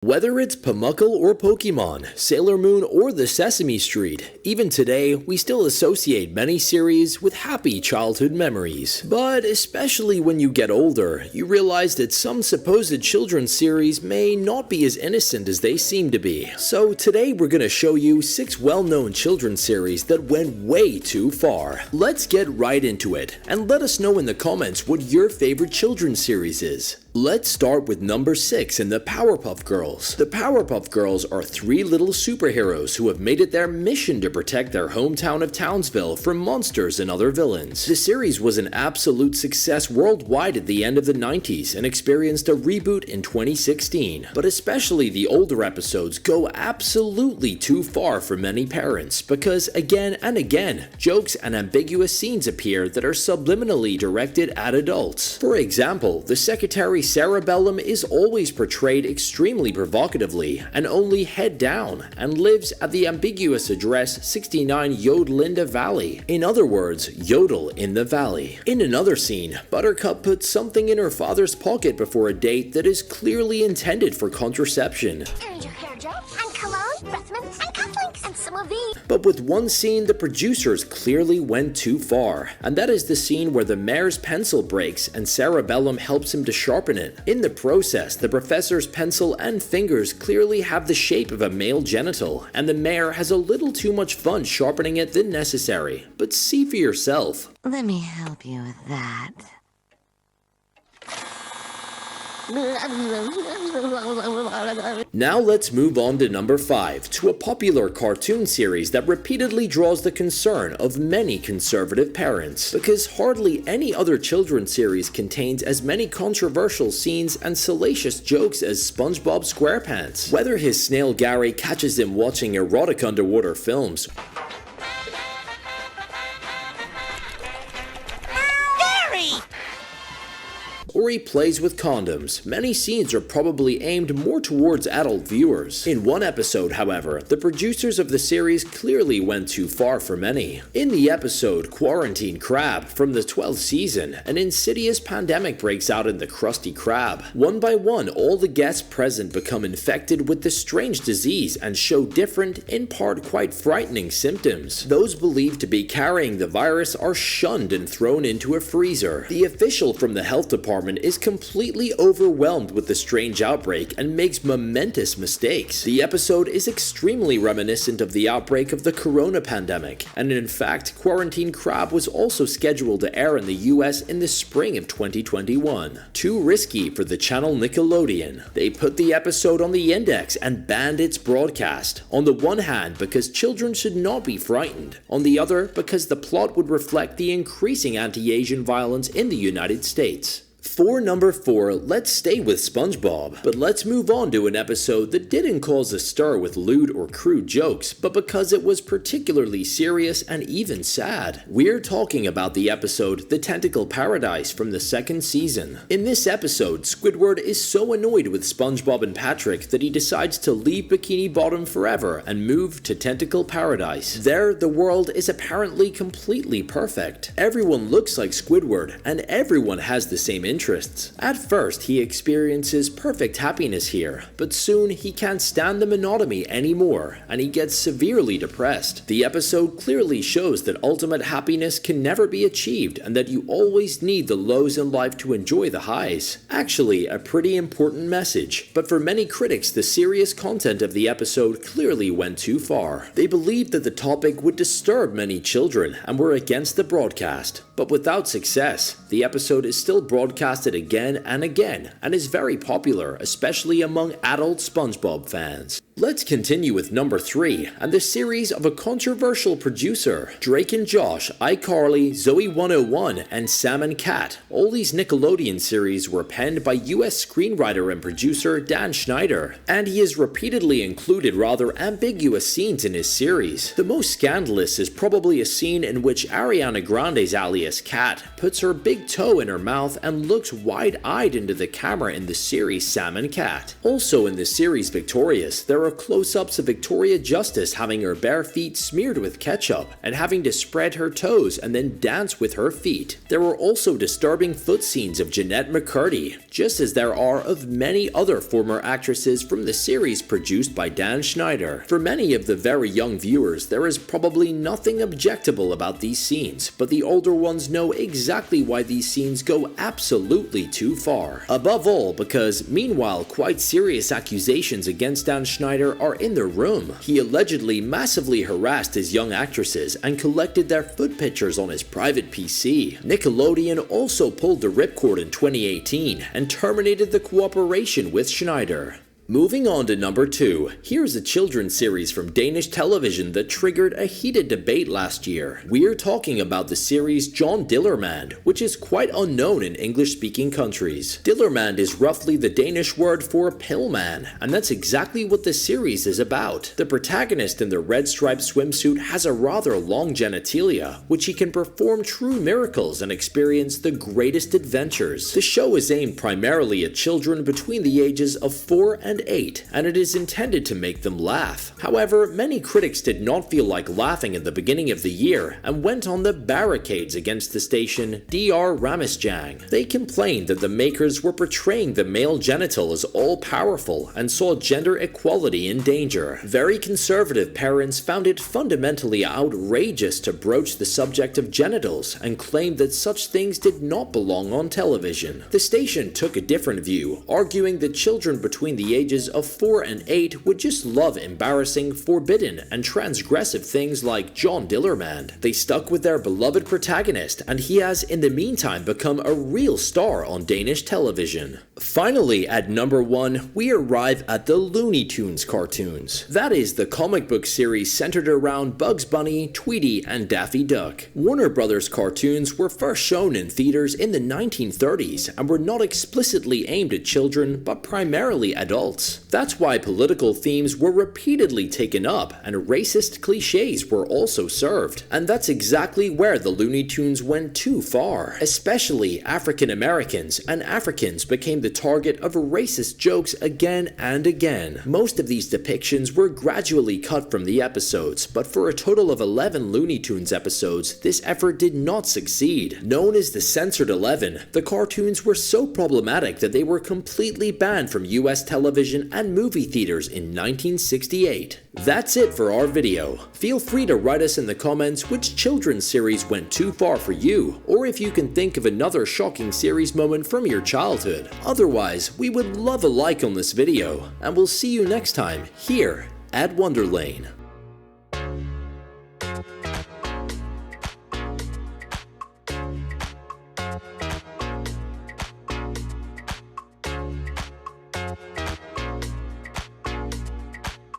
Whether it's Pumuckle or Pokemon, Sailor Moon or the Sesame Street, even today we still associate many series with happy childhood memories. But especially when you get older, you realize that some supposed children's series may not be as innocent as they seem to be. So today we're gonna show you 6 well-known children's series that went way too far. Let's get right into it, and let us know in the comments what your favorite children's series is. Let's start with number 6 in the Powerpuff Girls. The Powerpuff Girls are 3 little superheroes who have made it their mission to protect their hometown of Townsville from monsters and other villains. The series was an absolute success worldwide at the end of the 90s and experienced a reboot in 2016. But especially the older episodes go absolutely too far for many parents because again and again, jokes and ambiguous scenes appear that are subliminally directed at adults. For example, the secretary Cerebellum is always portrayed extremely provocatively and only head down, and lives at the ambiguous address 69 Yodelinda Valley. In other words, yodel in the valley. In another scene, Buttercup puts something in her father's pocket before a date that is clearly intended for contraception. And your hair gel, and cologne, breath mints, and cufflinks, and some of these. But with one scene, the producers clearly went too far, and that is the scene where the mayor's pencil breaks and Cerebellum helps him to sharpen it. In the process, the professor's pencil and fingers clearly have the shape of a male genital, and the mayor has a little too much fun sharpening it than necessary. But see for yourself. Let me help you with that. Now let's move on to number 5, to a popular cartoon series that repeatedly draws the concern of many conservative parents, because hardly any other children's series contains as many controversial scenes and salacious jokes as SpongeBob SquarePants. Whether his snail Gary catches him watching erotic underwater films, or he plays with condoms, many scenes are probably aimed more towards adult viewers. In one episode, however, the producers of the series clearly went too far for many. In the episode Quarantine Crab from the 12th season, an insidious pandemic breaks out in the Krusty Krab. One by one, all the guests present become infected with the strange disease and show different, in part quite frightening symptoms. Those believed to be carrying the virus are shunned and thrown into a freezer. The official from the health department is completely overwhelmed with the strange outbreak and makes momentous mistakes. The episode is extremely reminiscent of the outbreak of the corona pandemic, and in fact, Quarantine Crab was also scheduled to air in the US in the spring of 2021. Too risky for the channel Nickelodeon. They put the episode on the index and banned its broadcast. On the one hand, because children should not be frightened. On the other, because the plot would reflect the increasing anti-Asian violence in the United States. For number 4, let's stay with SpongeBob, but let's move on to an episode that didn't cause a stir with lewd or crude jokes, but because it was particularly serious and even sad. We're talking about the episode The Tentacle Paradise from the 2nd season. In this episode, Squidward is so annoyed with SpongeBob and Patrick that he decides to leave Bikini Bottom forever and move to Tentacle Paradise. There, the world is apparently completely perfect. Everyone looks like Squidward, and everyone has the same interests. At first, he experiences perfect happiness here, but soon he can't stand the monotony anymore, and he gets severely depressed. The episode clearly shows that ultimate happiness can never be achieved, and that you always need the lows in life to enjoy the highs. Actually, a pretty important message, but for many critics, the serious content of the episode clearly went too far. They believed that the topic would disturb many children, and were against the broadcast. But without success, the episode is still broadcasted again and again, and is very popular, especially among adult SpongeBob fans. Let's continue with number 3, and the series of a controversial producer. Drake and Josh, iCarly, Zoe 101, and Sam and Cat. All these Nickelodeon series were penned by US screenwriter and producer Dan Schneider, and he has repeatedly included rather ambiguous scenes in his series. The most scandalous is probably a scene in which Ariana Grande's alias Cat puts her big toe in her mouth and looks wide-eyed into the camera in the series Sam and Cat. Also in the series Victorious, there are are close-ups of Victoria Justice having her bare feet smeared with ketchup and having to spread her toes and then dance with her feet. There were also disturbing foot scenes of Jeanette McCurdy, just as there are of many other former actresses from the series produced by Dan Schneider. For many of the very young viewers, there is probably nothing objectable about these scenes, but the older ones know exactly why these scenes go absolutely too far. Above all, because meanwhile quite serious accusations against Dan Schneider are in the room. He allegedly massively harassed his young actresses and collected their foot pictures on his private PC. Nickelodeon also pulled the ripcord in 2018 and terminated the cooperation with Schneider. Moving on to number 2, here's a children's series from Danish television that triggered a heated debate last year. We're talking about the series John Dillerman, which is quite unknown in English-speaking countries. Dillerman is roughly the Danish word for pillman, and that's exactly what the series is about. The protagonist in the red striped swimsuit has a rather long genitalia, which he can perform true miracles and experience the greatest adventures. The show is aimed primarily at children between the ages of 4 and 8, and it is intended to make them laugh. However, many critics did not feel like laughing at the beginning of the year and went on the barricades against the station DR Ramesjang. They complained that the makers were portraying the male genital as all-powerful and saw gender equality in danger. Very conservative parents found it fundamentally outrageous to broach the subject of genitals and claimed that such things did not belong on television. The station took a different view, arguing that children between the ages of 4 and 8 would just love embarrassing, forbidden, and transgressive things like John Dillerman. They stuck with their beloved protagonist, and he has in the meantime become a real star on Danish television. Finally, at number 1, we arrive at the Looney Tunes cartoons. That is the comic book series centered around Bugs Bunny, Tweety, and Daffy Duck. Warner Brothers cartoons were first shown in theaters in the 1930s and were not explicitly aimed at children, but primarily adults. That's why political themes were repeatedly taken up and racist cliches were also served. And that's exactly where the Looney Tunes went too far. Especially African Americans and Africans became the target of racist jokes again and again. Most of these depictions were gradually cut from the episodes, but for a total of 11 Looney Tunes episodes, this effort did not succeed. Known as the Censored 11, the cartoons were so problematic that they were completely banned from US television and movie theaters in 1968. That's it for our video. Feel free to write us in the comments which children's series went too far for you, or if you can think of another shocking series moment from your childhood. Otherwise, we would love a like on this video, and we'll see you next time here at Wonderlane.